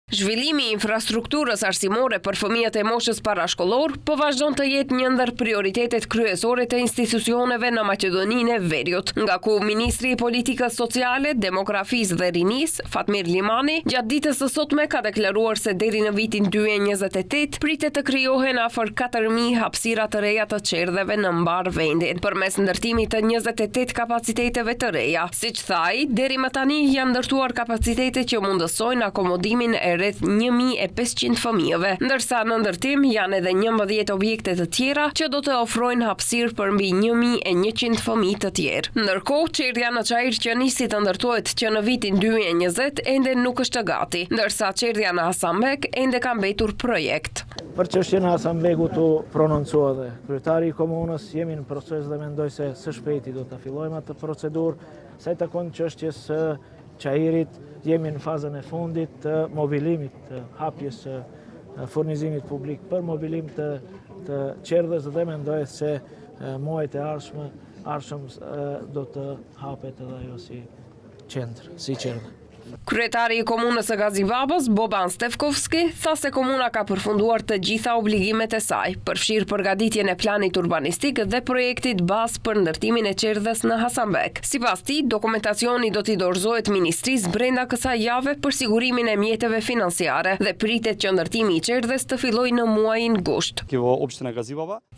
Zhvillimi i infrastrukturës arsimore për fëmijët e moshës parashkollor po vazhdon të jetë një ndër prioritetet kryesore të institucioneve në Maqedoninë e Veriut, nga ku Ministri i Politikës Sociale, Demografisë dhe Rinisë, Fatmir Limani, gjatë ditës së sotme ka deklaruar se deri në vitin 2028 pritet të krijohen afër 4.000 hapësira të reja të qerdheve në mbar vendin, përmes ndërtimit të 28 kapaciteteve të reja. Siç tha ai, deri më tani janë ndërtuar kapacitete që mundësojnë akomodimin e rreth 1.500 fëmijëve, ndërsa në ndërtim janë edhe 11 objekte të tjera që do të ofrojnë hapësirë për mbi 1.100 fëmijë të tjerë. Ndërkohë, qerdhja në Çajër që nisi të ndërtohet që në vitin 2020 ende nuk është gati, ndërsa qerdhja në Hasanbek ende ka mbetur projekt. Për çështjen e Hasanbekut u prononcua dhe kryetari i komunës, jemi në proces dhe mendoj se së shpejti do të fillojmë atë procedurë, sa i takon çështjes së Çajirit, jemi në fazën e fundit të mobilimit, të hapjes së furnizimit publik për mobilim të qerdhës dhe mendoj se muajt e ardhshëm do të hapet edhe ajo si qendër, si qerdhë. Kryetari i komunës së Gazibabës, Boban Stefkovski, tha se komuna ka përfunduar të gjitha obligimet e saj, përfshirë përgatitjen e planit urbanistik dhe projektit bazë për ndërtimin e qerdhës në Hasanbek. Sipas tij, dokumentacioni do t'i dorëzohet ministrisë brenda kësaj jave për sigurimin e mjeteve financiare dhe pritet që ndërtimi i qerdhës të fillojë në muajin gusht.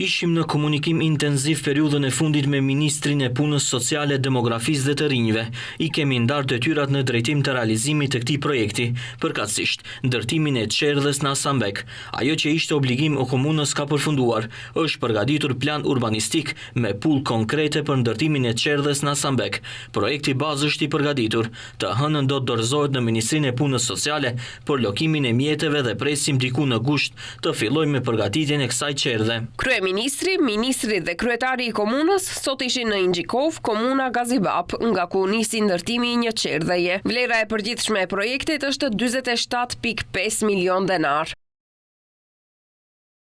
Ishim në komunikim intenziv periudhën e fundit me Ministrin e Punës Sociale, Demografisë dhe të Rinjve. I kemi ndarë detyrat në drejtim të realizimit të këtij projekti, përkatësisht ndërtimin e qerdhës në Hasanbek. Ajo që ishte obligim o komunës ka përfunduar, është përgatitur plan urbanistik me pull konkrete për ndërtimin e qerdhës në Hasanbek. Projekti bazë është i përgatitur, të hënën do të dorëzohet në Ministrinë e Punës Sociale për lokimin e mjeteve dhe presim diku në gusht të fillojmë me përgatitjen e kësaj qerdhe. Kryeministri, ministri dhe kryetari i komunës sot ishin në Inxhikov, komuna Gazibab, nga ku nisi ndërtimi i një qerdheje. Vlera e përgjithshme e projektit është 47.5 milion denar.